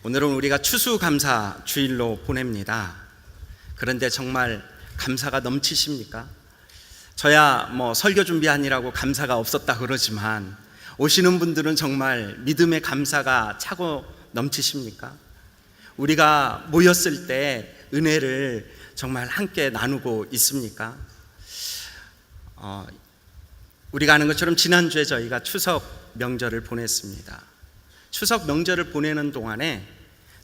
오늘은 우리가 추수감사 주일로 보냅니다. 그런데 정말 감사가 넘치십니까? 저야 설교 준비하느라고 감사가 없었다 그러지만 오시는 분들은 정말 믿음의 감사가 차고 넘치십니까? 우리가 모였을 때 은혜를 정말 함께 나누고 있습니까? 우리가 아는 것처럼 지난주에 저희가 추석 명절을 보냈습니다. 추석 명절을 보내는 동안에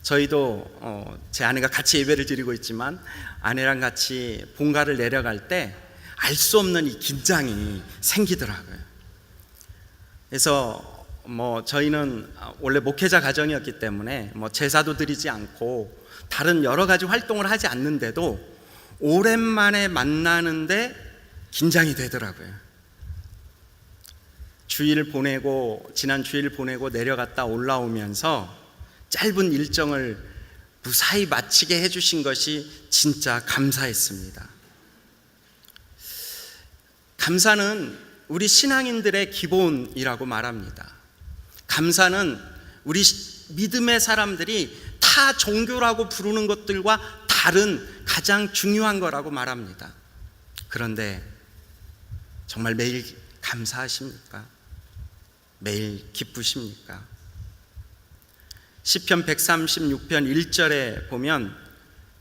저희도 제 아내가 같이 예배를 드리고 있지만 아내랑 같이 본가를 내려갈 때 알 수 없는 이 긴장이 생기더라고요. 그래서 저희는 원래 목회자 가정이었기 때문에 제사도 드리지 않고 다른 여러 가지 활동을 하지 않는데도 오랜만에 만나는데 긴장이 되더라고요. 지난 주일 보내고 내려갔다 올라오면서 짧은 일정을 무사히 마치게 해주신 것이 진짜 감사했습니다. 감사는 우리 신앙인들의 기본이라고 말합니다. 감사는 우리 믿음의 사람들이 타 종교라고 부르는 것들과 다른 가장 중요한 거라고 말합니다. 그런데 정말 매일 감사하십니까? 매일 기쁘십니까? 시편 136편 1절에 보면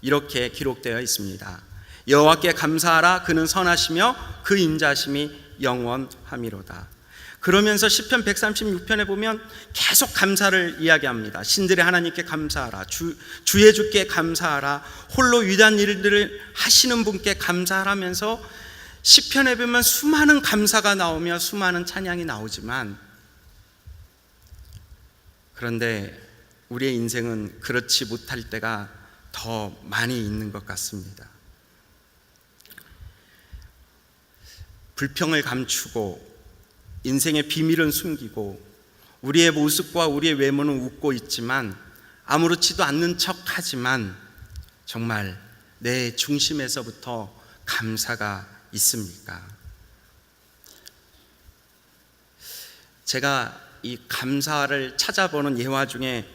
이렇게 기록되어 있습니다. 여호와께 감사하라. 그는 선하시며 그 인자심이 영원함이로다. 그러면서 시편 136편에 보면 계속 감사를 이야기합니다. 신들의 하나님께 감사하라. 주의 주께 감사하라. 홀로 위대한 일들을 하시는 분께 감사하라면서 시편에 보면 수많은 감사가 나오며 수많은 찬양이 나오지만, 그런데 우리의 인생은 그렇지 못할 때가 더 많이 있는 것 같습니다. 불평을 감추고 인생의 비밀은 숨기고 우리의 모습과 우리의 외모는 웃고 있지만 아무렇지도 않는 척하지만 정말 내 중심에서부터 감사가 있습니까? 제가 이 감사를 찾아보는 예화 중에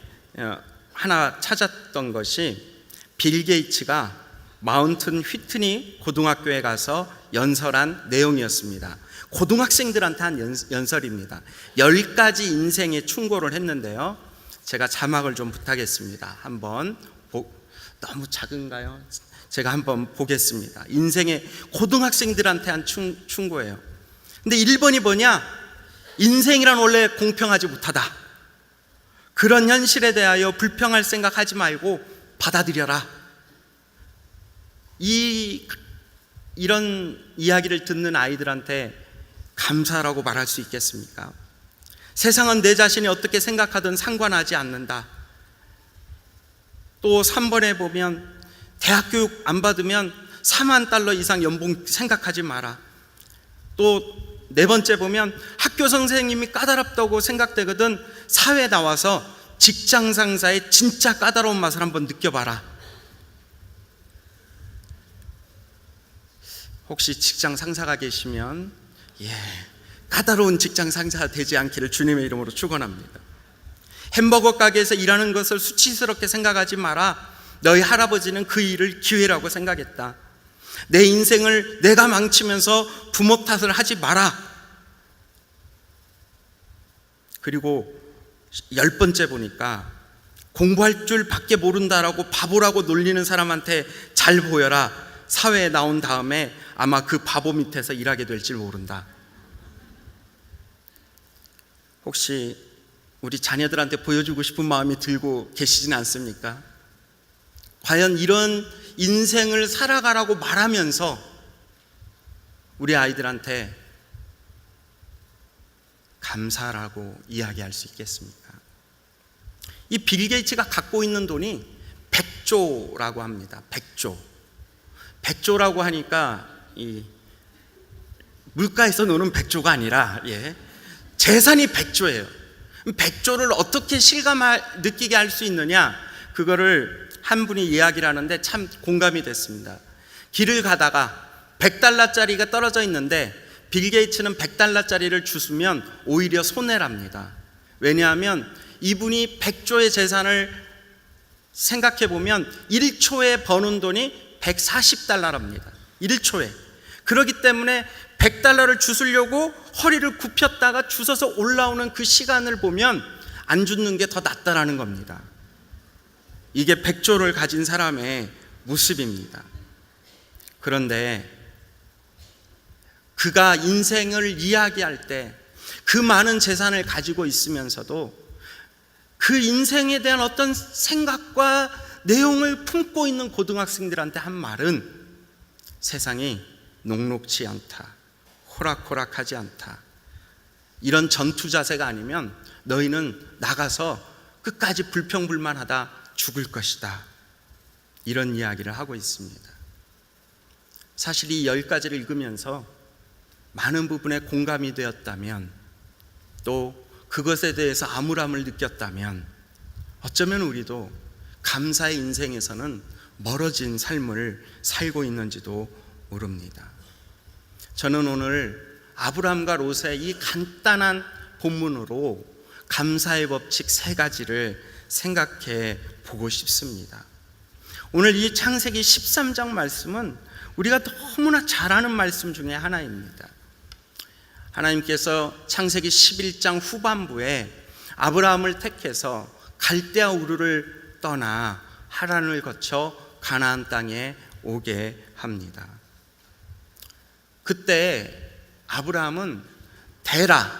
하나 찾았던 것이 빌 게이츠가 마운튼 휘트니 고등학교에 가서 연설한 내용이었습니다. 고등학생들한테 한 연설입니다. 10가지 인생의 충고를 했는데요. 제가 자막을 좀 부탁했습니다. 너무 작은가요? 제가 한번 보겠습니다. 인생의 고등학생들한테 한 충고예요. 근데 1번이 뭐냐? 인생이란 원래 공평하지 못하다. 그런 현실에 대하여 불평할 생각하지 말고 받아들여라. 이런 이야기를 듣는 아이들한테 감사라고 말할 수 있겠습니까? 세상은 내 자신이 어떻게 생각하든 상관하지 않는다. 또 3번에 보면 대학 교육 안 받으면 4만 달러 이상 연봉 생각하지 마라. 또 4번째 보면 학교 선생님이 까다롭다고 생각되거든 사회에 나와서 직장 상사의 진짜 까다로운 맛을 한번 느껴봐라. 혹시 직장 상사가 계시면 까다로운 직장 상사가 되지 않기를 주님의 이름으로 축원합니다. 햄버거 가게에서 일하는 것을 수치스럽게 생각하지 마라. 너희 할아버지는 그 일을 기회라고 생각했다. 내 인생을 내가 망치면서 부모 탓을 하지 마라. 그리고 10번째 보니까 공부할 줄 밖에 모른다라고 바보라고 놀리는 사람한테 잘 보여라. 사회에 나온 다음에 아마 그 바보 밑에서 일하게 될지 모른다. 혹시 우리 자녀들한테 보여주고 싶은 마음이 들고 계시진 않습니까? 과연 이런 인생을 살아가라고 말하면서 우리 아이들한테 감사라고 이야기할 수 있겠습니까? 이 빌 게이츠가 갖고 있는 돈이 100조라고 합니다. 100조. 100조라고 하니까 이 물가에서 노는 100조가 아니라 재산이 100조예요. 100조를 어떻게 느끼게 할 수 있느냐? 그거를 한 분이 이야기를 하는데 참 공감이 됐습니다. 길을 가다가 100달러짜리가 떨어져 있는데 빌 게이츠는 100달러짜리를 주스면 오히려 손해랍니다. 왜냐하면 이분이 100조의 재산을 생각해 보면 1초에 버는 돈이 140달러랍니다. 1초에. 그렇기 때문에 100달러를 주스려고 허리를 굽혔다가 주워서 올라오는 그 시간을 보면 안 죽는 게 더 낫다라는 겁니다. 이게 100조를 가진 사람의 모습입니다. 그런데 그가 인생을 이야기할 때 그 많은 재산을 가지고 있으면서도 그 인생에 대한 어떤 생각과 내용을 품고 있는 고등학생들한테 한 말은 세상이 녹록지 않다, 호락호락하지 않다. 이런 전투 자세가 아니면 너희는 나가서 끝까지 불평불만하다 죽을 것이다. 이런 이야기를 하고 있습니다. 사실 이 10가지를 읽으면서 많은 부분에 공감이 되었다면, 또 그것에 대해서 암울함을 느꼈다면, 어쩌면 우리도 감사의 인생에서는 멀어진 삶을 살고 있는지도 모릅니다. 저는 오늘 아브라함과 롯의 이 간단한 본문으로 감사의 법칙 3가지를 생각해 보고 싶습니다. 오늘 이 창세기 13장 말씀은 우리가 너무나 잘 아는 말씀 중에 하나입니다. 하나님께서 창세기 11장 후반부에 아브라함을 택해서 갈대아 우르를 떠나 하란을 거쳐 가나안 땅에 오게 합니다. 그때 아브라함은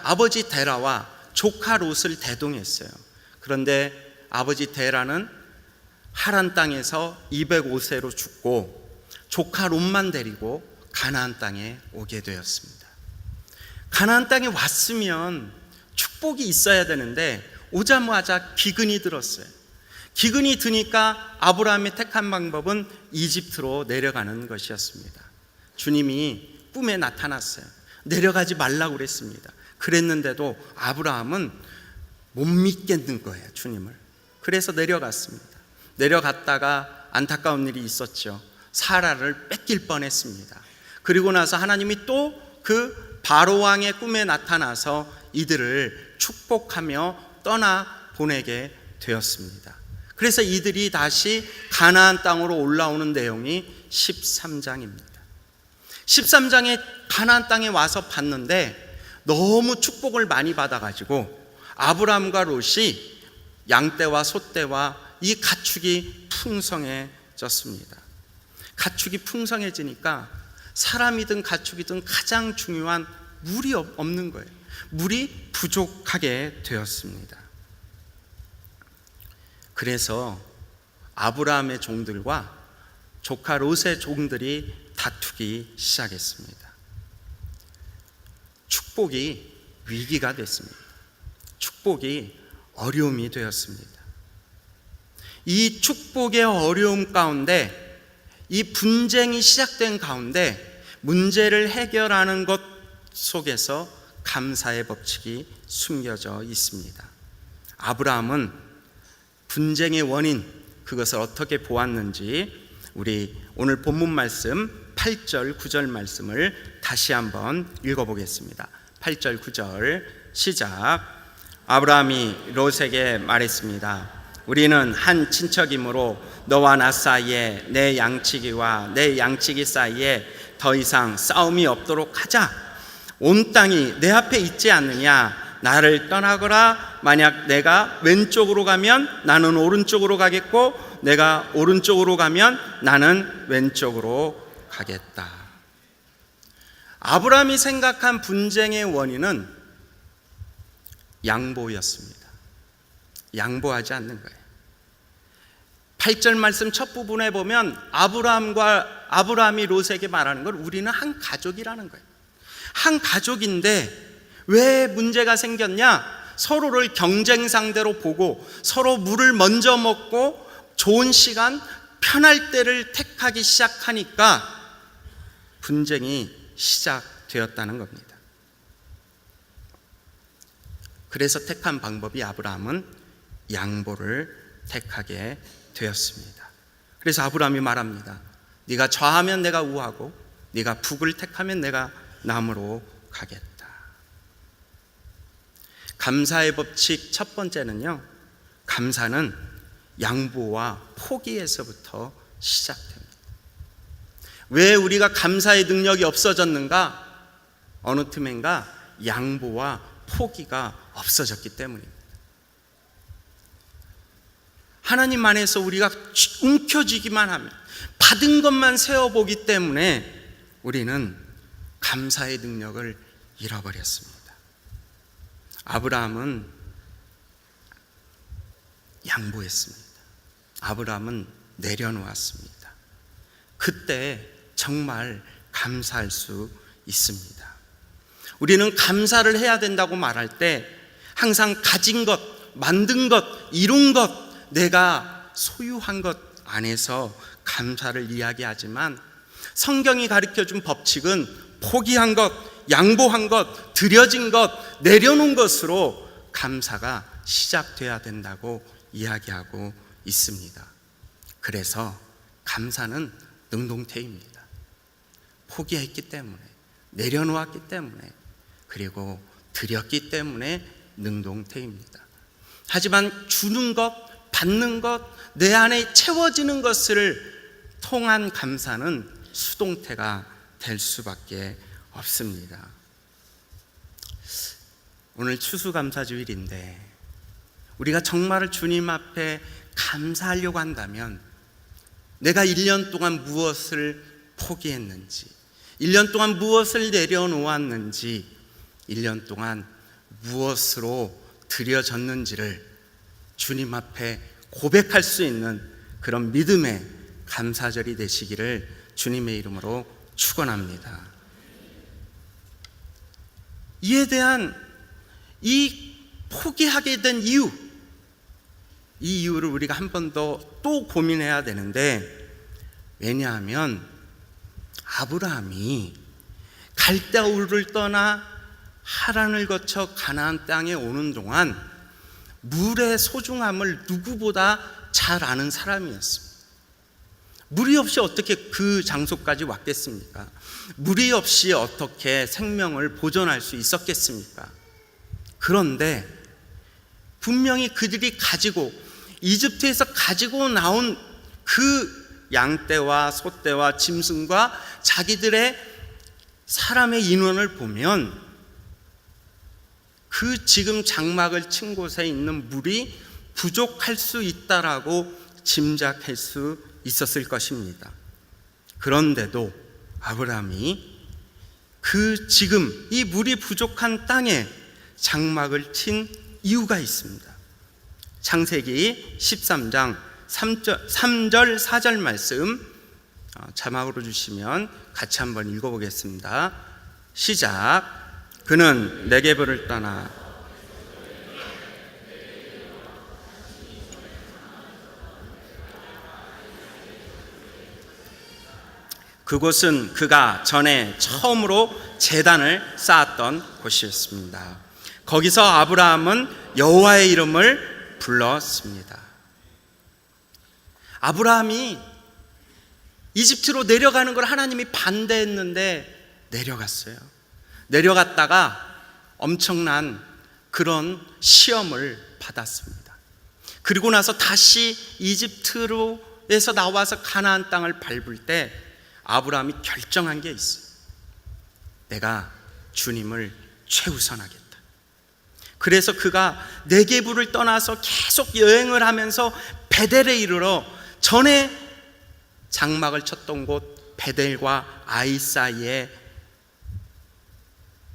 아버지 데라와 조카 롯을 대동했어요. 그런데 아버지 데라는 하란 땅에서 205세로 죽고 조카 롯만 데리고 가나안 땅에 오게 되었습니다. 가나안 땅에 왔으면 축복이 있어야 되는데 오자마자 기근이 들었어요. 기근이 드니까 아브라함이 택한 방법은 이집트로 내려가는 것이었습니다. 주님이 꿈에 나타났어요. 내려가지 말라고 그랬습니다. 그랬는데도 아브라함은 못 믿겠는 거예요, 주님을. 그래서 내려갔습니다. 내려갔다가 안타까운 일이 있었죠. 사라를 뺏길 뻔했습니다. 그리고 나서 하나님이 또 그 바로왕의 꿈에 나타나서 이들을 축복하며 떠나 보내게 되었습니다. 그래서 이들이 다시 가나안 땅으로 올라오는 내용이 13장입니다. 13장에 가나안 땅에 와서 봤는데 너무 축복을 많이 받아가지고 아브라함과 롯이 양떼와 소떼와 이 가축이 풍성해졌습니다. 가축이 풍성해지니까 사람이든 가축이든 가장 중요한 물이 없는 거예요. 물이 부족하게 되었습니다. 그래서 아브라함의 종들과 조카 롯의 종들이 다투기 시작했습니다. 축복이 위기가 됐습니다. 축복이 어려움이 되었습니다. 이 축복의 어려움 가운데, 이 분쟁이 시작된 가운데 문제를 해결하는 것 속에서 감사의 법칙이 숨겨져 있습니다. 아브라함은 분쟁의 원인, 그것을 어떻게 보았는지 우리 오늘 본문 말씀 8절 9절 말씀을 다시 한번 읽어보겠습니다. 8절 9절 시작. 아브라함이 롯에게 말했습니다. 우리는 한 친척이므로 너와 나 사이에 내 양치기와 내 양치기 사이에 더 이상 싸움이 없도록 하자. 온 땅이 내 앞에 있지 않느냐. 나를 떠나거라. 만약 내가 왼쪽으로 가면 나는 오른쪽으로 가겠고, 내가 오른쪽으로 가면 나는 왼쪽으로 가겠다. 아브라함이 생각한 분쟁의 원인은 양보였습니다. 양보하지 않는 거예요. 8절 말씀 첫 부분에 보면 아브라함이 롯에게 말하는 걸 우리는 한 가족이라는 거예요. 한 가족인데 왜 문제가 생겼냐? 서로를 경쟁 상대로 보고 서로 물을 먼저 먹고 좋은 시간, 편할 때를 택하기 시작하니까 분쟁이 시작되었다는 겁니다. 그래서 택한 방법이 아브라함은 양보를 택하게 되었습니다. 그래서 아브라함이 말합니다. 네가 좌하면 내가 우하고 네가 북을 택하면 내가 남으로 가겠다. 감사의 법칙 첫 번째는요, 감사는 양보와 포기에서부터 시작됩니다. 왜 우리가 감사의 능력이 없어졌는가? 어느 틈엔가 양보와 포기가 없어졌기 때문입니다. 하나님 안에서 우리가 움켜쥐기만 하면, 받은 것만 세워보기 때문에 우리는 감사의 능력을 잃어버렸습니다. 아브라함은 양보했습니다. 아브라함은 내려놓았습니다. 그때 정말 감사할 수 있습니다. 우리는 감사를 해야 된다고 말할 때 항상 가진 것, 만든 것, 이룬 것, 내가 소유한 것 안에서 감사를 이야기하지만 성경이 가르쳐준 법칙은 포기한 것, 양보한 것, 드려진 것, 내려놓은 것으로 감사가 시작돼야 된다고 이야기하고 있습니다. 그래서 감사는 능동태입니다. 포기했기 때문에, 내려놓았기 때문에, 그리고 드렸기 때문에 능동태입니다. 하지만 주는 것, 받는 것, 내 안에 채워지는 것을 통한 감사는 수동태가 될 수밖에 없습니다. 오늘 추수감사주일인데 우리가 정말 주님 앞에 감사하려고 한다면 내가 1년 동안 무엇을 포기했는지, 1년 동안 무엇을 내려놓았는지, 1년 동안 무엇으로 드려졌는지를 주님 앞에 고백할 수 있는 그런 믿음의 감사절이 되시기를 주님의 이름으로 축원합니다. 이에 대한 이 포기하게 된 이유, 이 이유를 우리가 한 번 더 또 고민해야 되는데, 왜냐하면 아브라함이 갈대아 우르를 떠나 하란을 거쳐 가나안 땅에 오는 동안 물의 소중함을 누구보다 잘 아는 사람이었습니다. 물이 없이 어떻게 그 장소까지 왔겠습니까? 물이 없이 어떻게 생명을 보존할 수 있었겠습니까? 그런데 분명히 그들이 가지고, 이집트에서 가지고 나온 그 양떼와 소떼와 짐승과 자기들의 사람의 인원을 보면 그 지금 장막을 친 곳에 있는 물이 부족할 수 있다라고 짐작할 수 있었을 것입니다. 그런데도 아브라함이 그 지금 이 물이 부족한 땅에 장막을 친 이유가 있습니다. 창세기 13장 3절 4절 말씀 자막으로 주시면 같이 한번 읽어보겠습니다. 시작. 그는 네게브를 떠나 그곳은 그가 전에 처음으로 제단을 쌓았던 곳이었습니다. 거기서 아브라함은 여호와의 이름을 불렀습니다. 아브라함이 이집트로 내려가는 걸 하나님이 반대했는데 내려갔어요. 내려갔다가 엄청난 그런 시험을 받았습니다. 그리고 나서 다시 이집트로에서 나와서 가나안 땅을 밟을 때 아브라함이 결정한 게 있어요. 내가 주님을 최우선하겠다. 그래서 그가 네게브를 떠나서 계속 여행을 하면서 베델에 이르러 전에 장막을 쳤던 곳 베델과 아이 사이에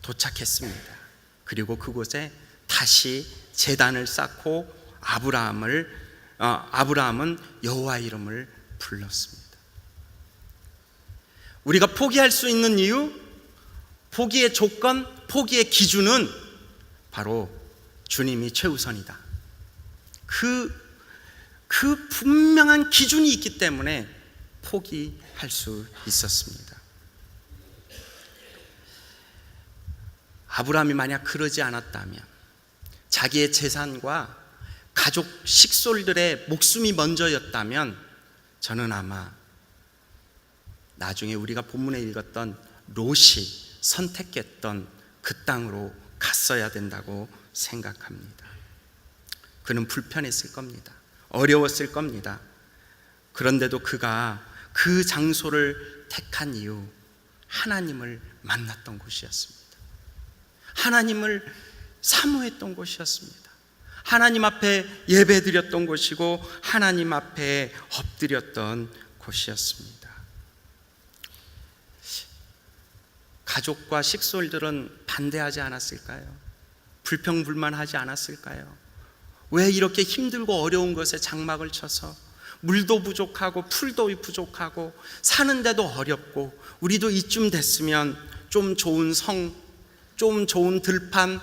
도착했습니다. 그리고 그곳에 다시 제단을 쌓고 아브라함은 여호와의 이름을 불렀습니다. 우리가 포기할 수 있는 이유, 포기의 조건, 포기의 기준은 바로 주님이 최우선이다. 그 분명한 기준이 있기 때문에 포기할 수 있었습니다. 아브라함이 만약 그러지 않았다면, 자기의 재산과 가족 식솔들의 목숨이 먼저였다면, 저는 아마 나중에 우리가 본문에 읽었던 롯이 선택했던 그 땅으로 갔어야 된다고 생각합니다. 그는 불편했을 겁니다. 어려웠을 겁니다. 그런데도 그가 그 장소를 택한 이유, 하나님을 만났던 곳이었습니다. 하나님을 사모했던 곳이었습니다. 하나님 앞에 예배드렸던 곳이고 하나님 앞에 엎드렸던 곳이었습니다. 가족과 식솔들은 반대하지 않았을까요? 불평불만하지 않았을까요? 왜 이렇게 힘들고 어려운 것에 장막을 쳐서 물도 부족하고 풀도 부족하고 사는데도 어렵고, 우리도 이쯤 됐으면 좀 좋은 성, 좀 좋은 들판,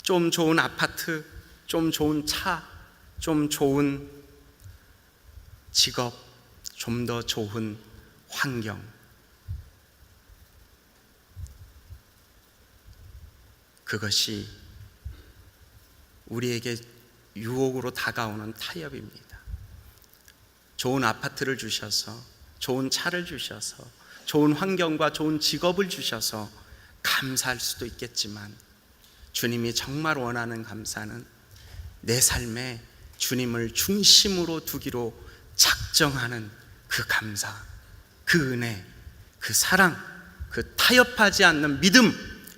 좀 좋은 아파트, 좀 좋은 차, 좀 좋은 직업, 좀 더 좋은 환경, 그것이 우리에게 유혹으로 다가오는 타협입니다. 좋은 아파트를 주셔서, 좋은 차를 주셔서, 좋은 환경과 좋은 직업을 주셔서 감사할 수도 있겠지만, 주님이 정말 원하는 감사는 내 삶에 주님을 중심으로 두기로 작정하는 그 감사, 그 은혜, 그 사랑, 그 타협하지 않는 믿음,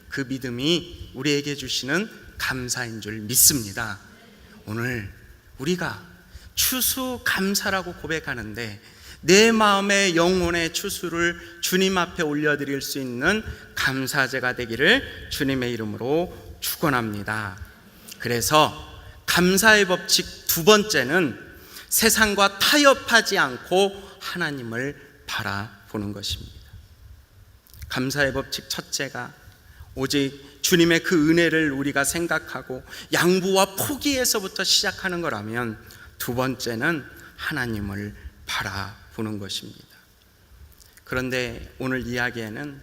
그 믿음이 우리에게 주시는 감사인 줄 믿습니다. 오늘 우리가 추수감사라고 고백하는데, 내 마음의 영혼의 추수를 주님 앞에 올려드릴 수 있는 감사제가 되기를 주님의 이름으로 축원합니다. 그래서 감사의 법칙 두 번째는 세상과 타협하지 않고 하나님을 바라보는 것입니다. 감사의 법칙 첫째가 오직 주님의 그 은혜를 우리가 생각하고 양보와 포기에서부터 시작하는 거라면, 두 번째는 하나님을 바라보는 것입니다. 그런데 오늘 이야기에는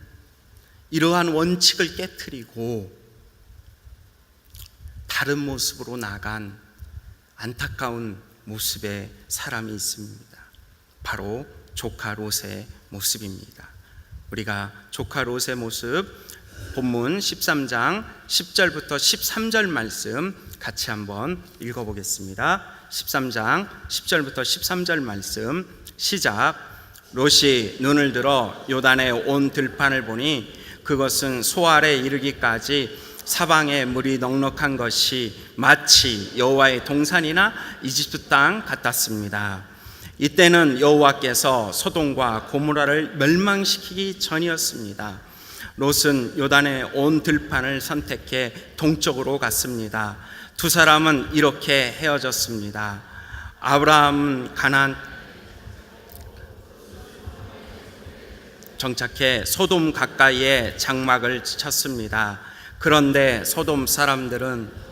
이러한 원칙을 깨트리고 다른 모습으로 나간 안타까운 모습의 사람이 있습니다. 바로 조카 롯의 모습입니다. 우리가 조카 롯의 모습, 본문 13장 10절부터 13절 말씀 같이 한번 읽어보겠습니다. 13장 10절부터 13절 말씀 시작. 롯이 눈을 들어 요단의 온 들판을 보니 그것은 소알에 이르기까지 사방에 물이 넉넉한 것이 마치 여호와의 동산이나 이집트 땅 같았습니다. 이때는 여호와께서 소돔과 고모라를 멸망시키기 전이었습니다. 롯은 요단의 온 들판을 선택해 동쪽으로 갔습니다. 두 사람은 이렇게 헤어졌습니다. 아브라함은 가나안 정착해 소돔 가까이에 장막을 쳤습니다. 그런데 소돔 사람들은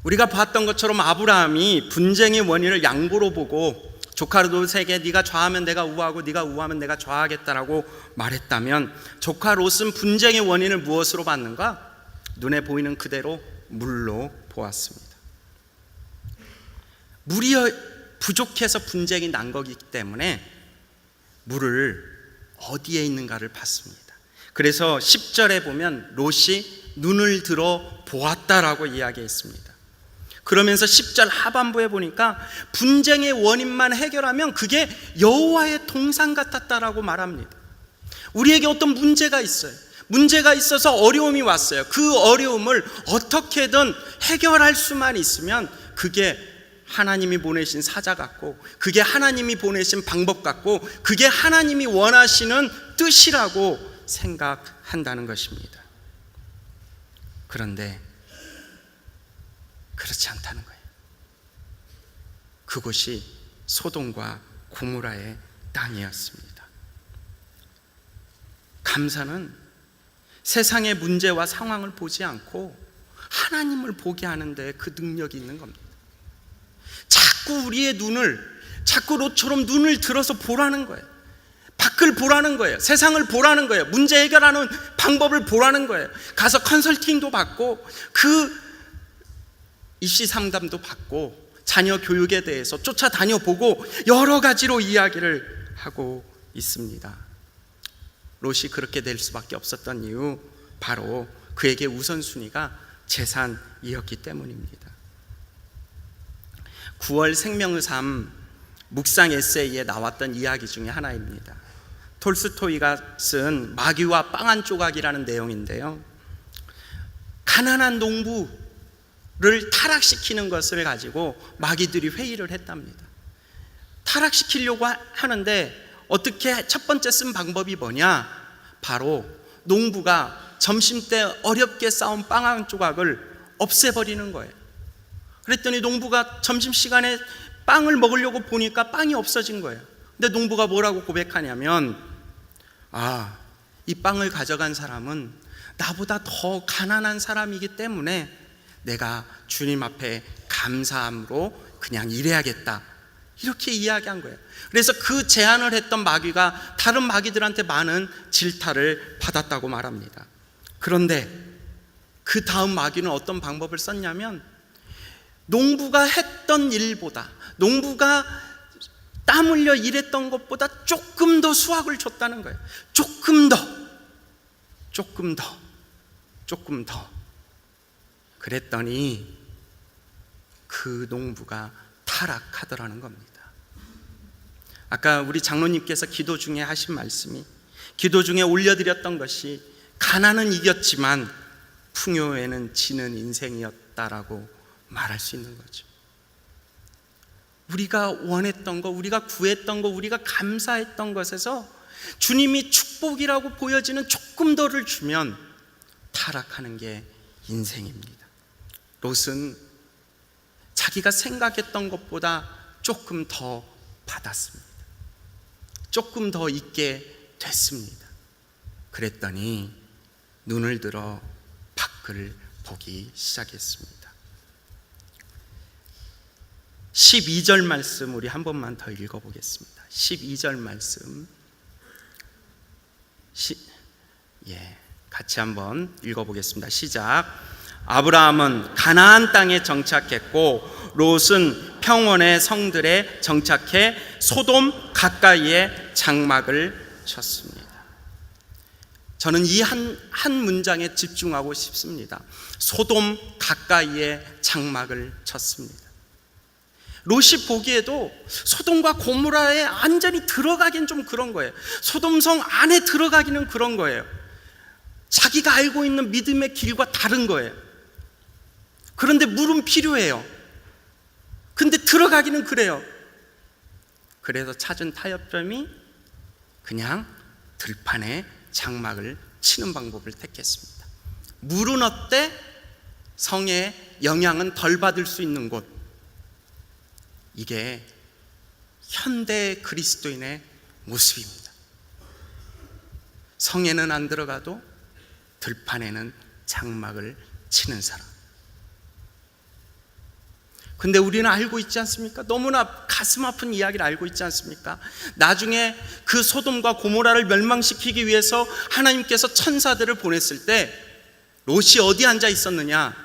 우리가 봤던 것처럼 아브라함이 분쟁의 원인을 양보로 보고 조카 롯에게 네가 좌하면 내가 우하고 네가 우하면 내가 좌하겠다라고 말했다면, 조카 롯은 분쟁의 원인을 무엇으로 봤는가? 눈에 보이는 그대로 물로 보았습니다. 물이 부족해서 분쟁이 난 거기 때문에 물을 어디에 있는가를 봤습니다. 그래서 10절에 보면 롯이 눈을 들어 보았다라고 이야기했습니다. 그러면서 10절 하반부에 보니까 분쟁의 원인만 해결하면 그게 여호와의 동산 같았다라고 말합니다. 우리에게 어떤 문제가 있어요. 문제가 있어서 어려움이 왔어요. 그 어려움을 어떻게든 해결할 수만 있으면 그게 하나님이 보내신 사자 같고, 그게 하나님이 보내신 방법 같고, 그게 하나님이 원하시는 뜻이라고 생각한다는 것입니다. 그런데 그렇지 않다는 거예요. 그곳이 소돔과 고모라의 땅이었습니다. 감사는 세상의 문제와 상황을 보지 않고 하나님을 보게 하는데 그 능력이 있는 겁니다. 자꾸 우리의 눈을, 자꾸 롯처럼 눈을 들어서 보라는 거예요. 밖을 보라는 거예요. 세상을 보라는 거예요. 문제 해결하는 방법을 보라는 거예요. 가서 컨설팅도 받고 그 입시 상담도 받고 자녀 교육에 대해서 쫓아다녀 보고 여러 가지로 이야기를 하고 있습니다. 롯이 그렇게 될 수밖에 없었던 이유, 바로 그에게 우선순위가 재산이었기 때문입니다. 9월 생명의 삶 묵상 에세이에 나왔던 이야기 중에 하나입니다. 톨스토이가 쓴 마귀와 빵 한 조각이라는 내용인데요, 가난한 농부를 타락시키는 것을 가지고 마귀들이 회의를 했답니다. 타락시키려고 하는데 어떻게 첫 번째 쓴 방법이 뭐냐? 바로 농부가 점심때 어렵게 쌓은 빵 한 조각을 없애버리는 거예요. 그랬더니 농부가 점심시간에 빵을 먹으려고 보니까 빵이 없어진 거예요. 근데 농부가 뭐라고 고백하냐면, 이 빵을 가져간 사람은 나보다 더 가난한 사람이기 때문에 내가 주님 앞에 감사함으로 그냥 일해야겠다, 이렇게 이야기한 거예요. 그래서 그 제안을 했던 마귀가 다른 마귀들한테 많은 질타를 받았다고 말합니다. 그런데 그 다음 마귀는 어떤 방법을 썼냐면, 농부가 했던 일보다, 농부가 땀 흘려 일했던 것보다 조금 더 수확을 줬다는 거예요. 조금 더. 그랬더니 그 농부가 타락하더라는 겁니다. 아까 우리 장로님께서 기도 중에 하신 말씀이, 기도 중에 올려드렸던 것이 가난은 이겼지만 풍요에는 지는 인생이었다라고 말할 수 있는 거죠. 우리가 원했던 것, 우리가 구했던 것, 우리가 감사했던 것에서 주님이 축복이라고 보여지는 조금 더를 주면 타락하는 게 인생입니다. 롯은 자기가 생각했던 것보다 조금 더 받았습니다. 조금 더 있게 됐습니다. 그랬더니 눈을 들어 밖을 보기 시작했습니다. 12절 말씀 우리 한 번만 더 읽어보겠습니다. 12절 말씀 같이 한번 읽어보겠습니다. 시작. 아브라함은 가나안 땅에 정착했고 롯은 평원의 성들에 정착해 소돔 가까이에 장막을 쳤습니다. 저는 이 한 문장에 집중하고 싶습니다. 소돔 가까이에 장막을 쳤습니다. 롯이 보기에도 소돔과 고모라에 완전히 들어가긴 좀 그런 거예요. 소돔성 안에 들어가기는 그런 거예요. 자기가 알고 있는 믿음의 길과 다른 거예요. 그런데 물은 필요해요. 근데 들어가기는 그래요. 그래서 찾은 타협점이 그냥 들판에 장막을 치는 방법을 택했습니다. 물은 어때? 성의 영향은 덜 받을 수 있는 곳. 이게 현대 그리스도인의 모습입니다. 성에는 안 들어가도 들판에는 장막을 치는 사람. 근데 우리는 알고 있지 않습니까? 너무나 가슴 아픈 이야기를 알고 있지 않습니까? 나중에 그 소돔과 고모라를 멸망시키기 위해서 하나님께서 천사들을 보냈을 때 롯이 어디 앉아 있었느냐?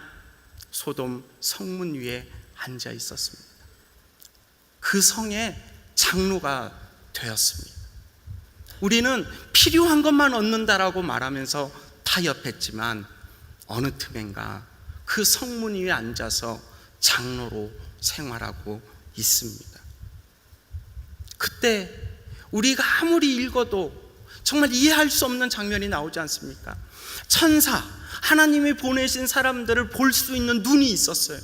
소돔 성문 위에 앉아 있었습니다. 그 성의 장로가 되었습니다. 우리는 필요한 것만 얻는다라고 말하면서 타협했지만 어느 틈엔가 그 성문 위에 앉아서 장로로 생활하고 있습니다. 그때 우리가 아무리 읽어도 정말 이해할 수 없는 장면이 나오지 않습니까? 천사, 하나님이 보내신 사람들을 볼 수 있는 눈이 있었어요.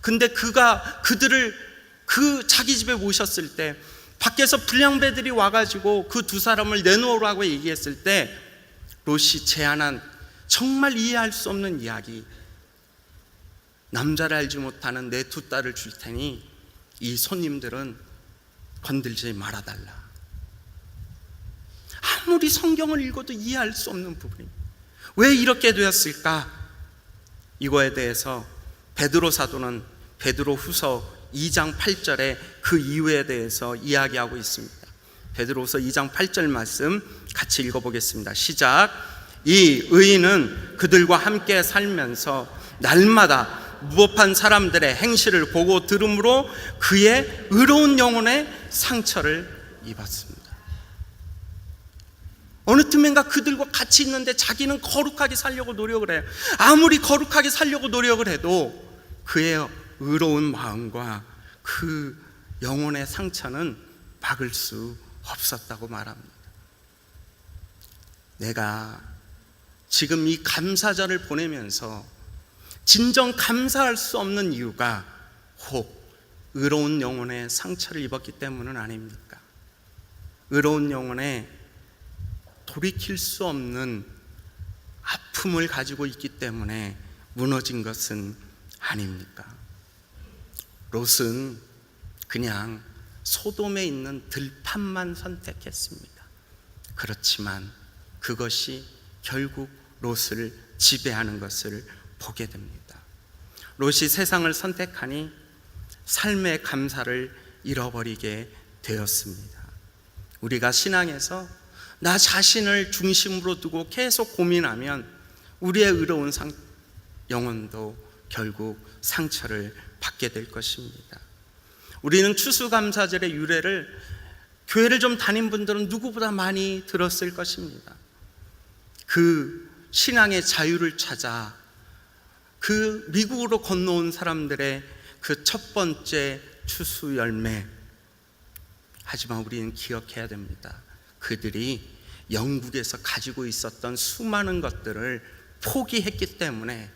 근데 그들을 그 자기 집에 모셨을 때 밖에서 불량배들이 와가지고 그 두 사람을 내놓으라고 얘기했을 때 롯이 제안한 정말 이해할 수 없는 이야기, 남자를 알지 못하는 내 두 딸을 줄 테니 이 손님들은 건들지 말아달라. 아무리 성경을 읽어도 이해할 수 없는 부분입니다. 왜 이렇게 되었을까? 이거에 대해서 베드로 사도는 베드로 후서 2장 8절에 그 이유에 대해서 이야기하고 있습니다. 베드로후서 2장 8절 말씀 같이 읽어보겠습니다. 시작. 이 의인은 그들과 함께 살면서 날마다 무법한 사람들의 행실을 보고 들음으로 그의 의로운 영혼에 상처를 입었습니다. 어느 틈엔가 그들과 같이 있는데 자기는 거룩하게 살려고 노력을 해요. 아무리 거룩하게 살려고 노력을 해도 그의 의로운 마음과 그 영혼의 상처는 막을 수 없었다고 말합니다. 내가 지금 이 감사절을 보내면서 진정 감사할 수 없는 이유가 혹 의로운 영혼의 상처를 입었기 때문은 아닙니까? 의로운 영혼에 돌이킬 수 없는 아픔을 가지고 있기 때문에 무너진 것은 아닙니까? 롯은 그냥 소돔에 있는 들판만 선택했습니다. 그렇지만 그것이 결국 롯을 지배하는 것을 보게 됩니다. 롯이 세상을 선택하니 삶의 감사를 잃어버리게 되었습니다. 우리가 신앙에서 나 자신을 중심으로 두고 계속 고민하면 우리의 의로운 영혼도 결국 상처를 받게 될 것입니다. 우리는 추수감사절의 유래를 교회를 좀 다닌 분들은 누구보다 많이 들었을 것입니다. 그 신앙의 자유를 찾아 그 미국으로 건너온 사람들의 그 첫 번째 추수 열매. 하지만 우리는 기억해야 됩니다. 그들이 영국에서 가지고 있었던 수많은 것들을 포기했기 때문에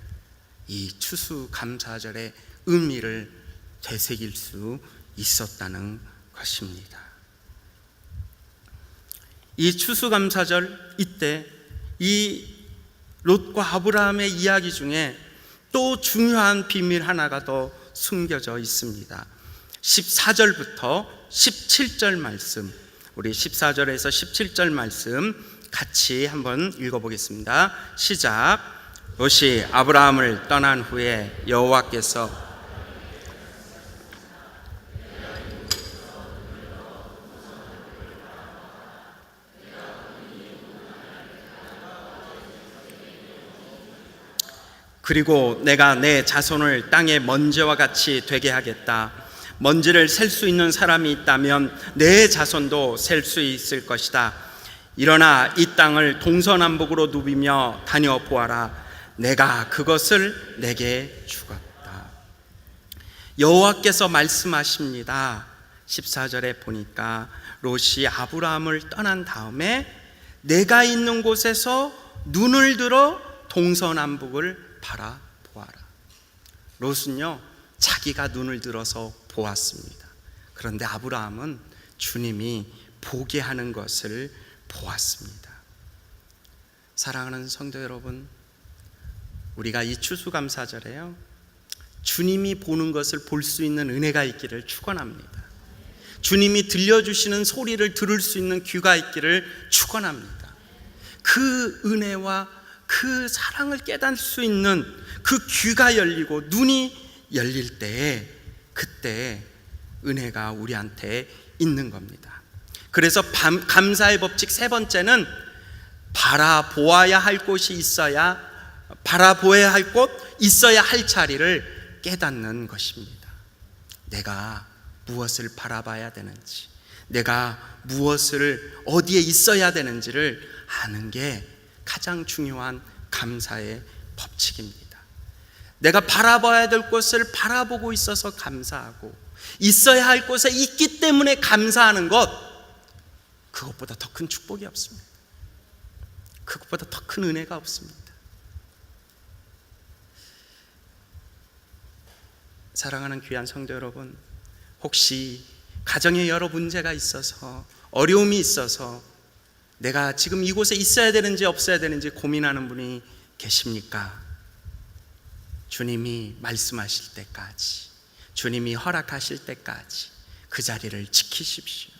이 추수감사절의 의미를 되새길 수 있었다는 것입니다. 이 추수감사절 이때 이 롯과 아브라함의 이야기 중에 또 중요한 비밀 하나가 더 숨겨져 있습니다. 14절부터 17절 말씀, 우리 14절에서 17절 말씀 같이 한번 읽어보겠습니다. 시작. 롯이 아브라함을 떠난 후에 여호와께서 그리고 내가 내 자손을 땅의 먼지와 같이 되게 하겠다. 먼지를 셀 수 있는 사람이 있다면 내 자손도 셀 수 있을 것이다. 일어나 이 땅을 동서남북으로 누비며 다녀보아라. 내가 그것을 내게 주었다. 여호와께서 말씀하십니다. 14절에 보니까 롯이 아브라함을 떠난 다음에 내가 있는 곳에서 눈을 들어 동서남북을 바라보아라. 롯은요 자기가 눈을 들어서 보았습니다. 그런데 아브라함은 주님이 보게 하는 것을 보았습니다. 사랑하는 성도 여러분, 우리가 이 추수감사절에요 주님이 보는 것을 볼 수 있는 은혜가 있기를 축원합니다. 주님이 들려주시는 소리를 들을 수 있는 귀가 있기를 축원합니다. 그 은혜와 그 사랑을 깨달을 수 있는 그 귀가 열리고 눈이 열릴 때에 그때 은혜가 우리한테 있는 겁니다. 그래서 감사의 법칙 세 번째는 바라보아야 할 곳이 있어야 바라보아야 할 곳, 있어야 할 자리를 깨닫는 것입니다. 내가 무엇을 바라봐야 되는지, 내가 무엇을 어디에 있어야 되는지를 아는 게 가장 중요한 감사의 법칙입니다. 내가 바라봐야 될 곳을 바라보고 있어서 감사하고 있어야 할 곳에 있기 때문에 감사하는 것, 그것보다 더 큰 축복이 없습니다. 그것보다 더 큰 은혜가 없습니다. 사랑하는 귀한 성도 여러분, 혹시 가정에 여러 문제가 있어서 어려움이 있어서 내가 지금 이곳에 있어야 되는지 없어야 되는지 고민하는 분이 계십니까? 주님이 말씀하실 때까지, 주님이 허락하실 때까지 그 자리를 지키십시오.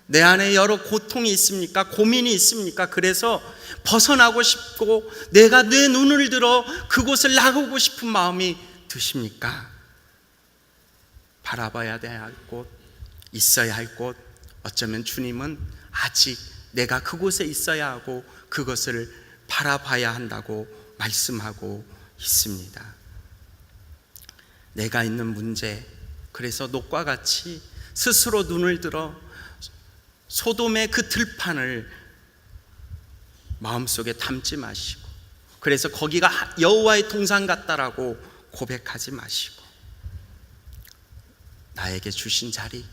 내 안에 여러 고통이 있습니까? 고민이 있습니까? 그래서 벗어나고 싶고 내가 내 눈을 들어 그곳을 나가고 싶은 마음이 드십니까? 바라봐야 할 곳, 있어야 할 곳, 어쩌면 주님은 아직 내가 그곳에 있어야 하고 그것을 바라봐야 한다고 말씀하고 있습니다. 내가 있는 문제, 그래서 롯과 같이 스스로 눈을 들어 소돔의 그 들판을 마음속에 담지 마시고, 그래서 거기가 여호와의 동산 같다라고 고백하지 마시고, 나에게 주신 자리,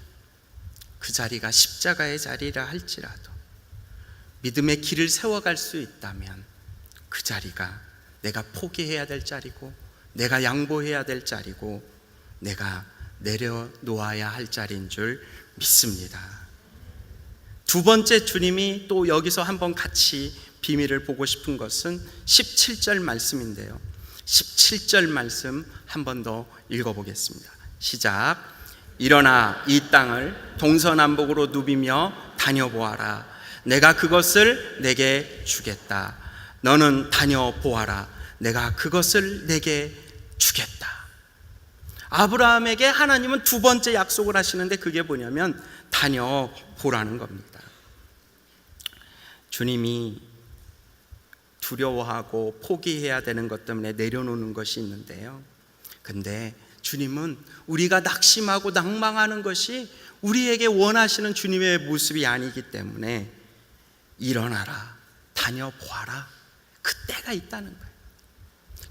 그 자리가 십자가의 자리라 할지라도 믿음의 길을 세워갈 수 있다면 그 자리가 내가 포기해야 될 자리고, 내가 양보해야 될 자리고, 내가 내려놓아야 할 자리인 줄 믿습니다. 두 번째, 주님이 또 여기서 한번 같이 비밀을 보고 싶은 것은 17절 말씀인데요, 17절 말씀 한 번 더 읽어보겠습니다. 시작. 일어나 이 땅을 동서남북으로 누비며 다녀보아라. 내가 그것을 내게 주겠다. 너는 다녀보아라. 내가 그것을 내게 주겠다. 아브라함에게 하나님은 두 번째 약속을 하시는데 그게 뭐냐면 다녀보라는 겁니다. 주님이 두려워하고 포기해야 되는 것 때문에 내려놓는 것이 있는데요, 근데 주님은 우리가 낙심하고 낭망하는 것이 우리에게 원하시는 주님의 모습이 아니기 때문에 일어나라, 다녀보아라, 그때가 있다는 거예요.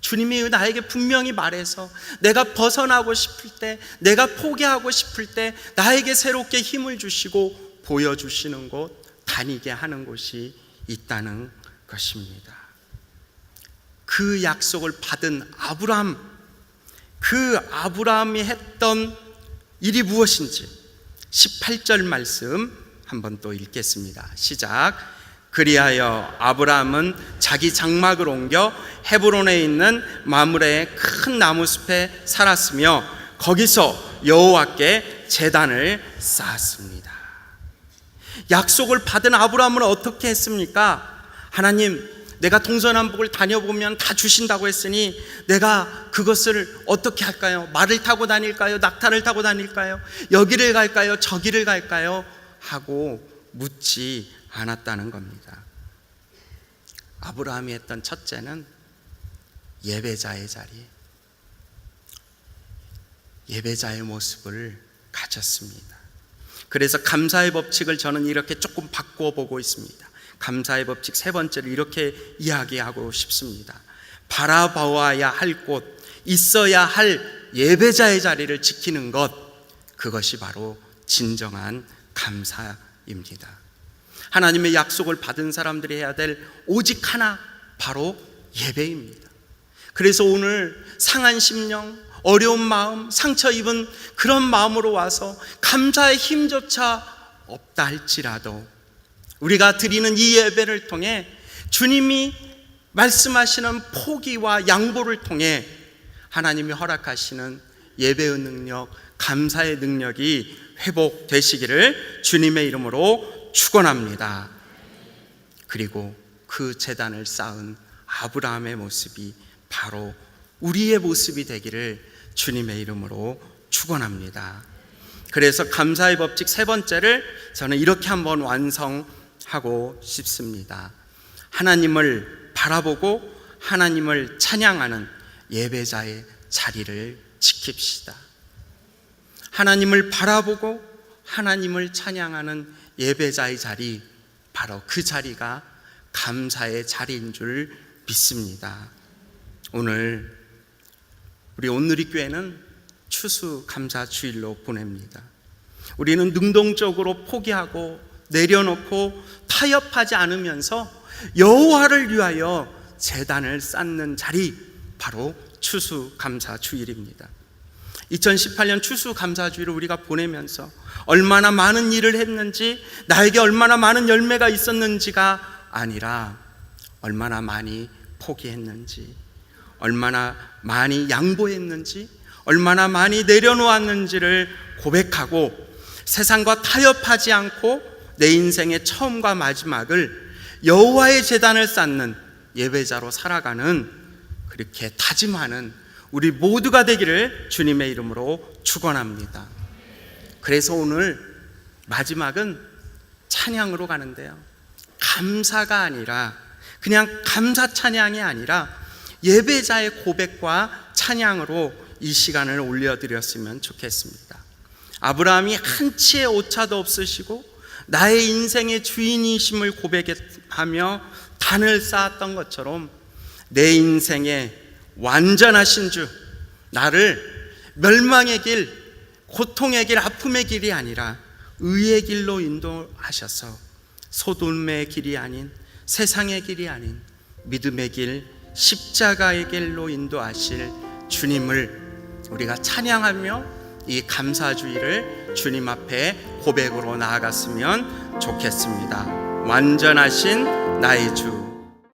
주님이 나에게 분명히 말해서 내가 벗어나고 싶을 때, 내가 포기하고 싶을 때 나에게 새롭게 힘을 주시고 보여주시는 곳, 다니게 하는 곳이 있다는 것입니다. 그 약속을 받은 아브라함, 그 아브라함이 했던 일이 무엇인지 18절 말씀 한번 또 읽겠습니다. 시작. 그리하여 아브라함은 자기 장막을 옮겨 헤브론에 있는 마므레의 큰 나무숲에 살았으며 거기서 여호와께 제단을 쌓았습니다. 약속을 받은 아브라함은 어떻게 했습니까? 하나님, 내가 동서남북을 다녀보면 다 주신다고 했으니 내가 그것을 어떻게 할까요? 말을 타고 다닐까요? 낙타를 타고 다닐까요? 여기를 갈까요? 저기를 갈까요? 하고 묻지 않았다는 겁니다. 아브라함이 했던 첫째는 예배자의 자리, 예배자의 모습을 가졌습니다. 그래서 감사의 법칙을 저는 이렇게 조금 바꾸어 보고 있습니다. 감사의 법칙 세 번째를 이렇게 이야기하고 싶습니다. 바라보아야 할 곳, 있어야 할 예배자의 자리를 지키는 것, 그것이 바로 진정한 감사입니다. 하나님의 약속을 받은 사람들이 해야 될 오직 하나, 바로 예배입니다. 그래서 오늘 상한 심령, 어려운 마음, 상처 입은 그런 마음으로 와서 감사의 힘조차 없다 할지라도 우리가 드리는 이 예배를 통해 주님이 말씀하시는 포기와 양보를 통해 하나님이 허락하시는 예배의 능력, 감사의 능력이 회복되시기를 주님의 이름으로 축원합니다. 그리고 그 제단을 쌓은 아브라함의 모습이 바로 우리의 모습이 되기를 주님의 이름으로 축원합니다. 그래서 감사의 법칙 세 번째를 저는 이렇게 한번 완성하고 싶습니다. 하나님을 바라보고 하나님을 찬양하는 예배자의 자리를 지킵시다. 하나님을 바라보고 하나님을 찬양하는 예배자의 자리, 바로 그 자리가 감사의 자리인 줄 믿습니다. 오늘 우리 온누리교회는 추수감사주일로 보냅니다. 우리는 능동적으로 포기하고 내려놓고 타협하지 않으면서 여호와를 위하여 제단을 쌓는 자리, 바로 추수감사주일입니다. 2018년 추수감사주일을 우리가 보내면서 얼마나 많은 일을 했는지, 나에게 얼마나 많은 열매가 있었는지가 아니라 얼마나 많이 포기했는지, 얼마나 많이 양보했는지, 얼마나 많이 내려놓았는지를 고백하고 세상과 타협하지 않고 내 인생의 처음과 마지막을 여호와의 제단을 쌓는 예배자로 살아가는, 그렇게 다짐하는 우리 모두가 되기를 주님의 이름으로 축원합니다. 그래서 오늘 마지막은 찬양으로 가는데요, 감사가 아니라, 그냥 감사 찬양이 아니라 예배자의 고백과 찬양으로 이 시간을 올려드렸으면 좋겠습니다. 아브라함이 한치의 오차도 없으시고 나의 인생의 주인이심을 고백하며 단을 쌓았던 것처럼 내 인생의 완전하신 주, 나를 멸망의 길, 고통의 길, 아픔의 길이 아니라 의의 길로 인도하셔서 소돔의 길이 아닌, 세상의 길이 아닌 믿음의 길, 십자가의 길로 인도하실 주님을 우리가 찬양하며 이 감사주의를 주님 앞에 고백으로 나아갔으면 좋겠습니다. 완전하신 나의 주,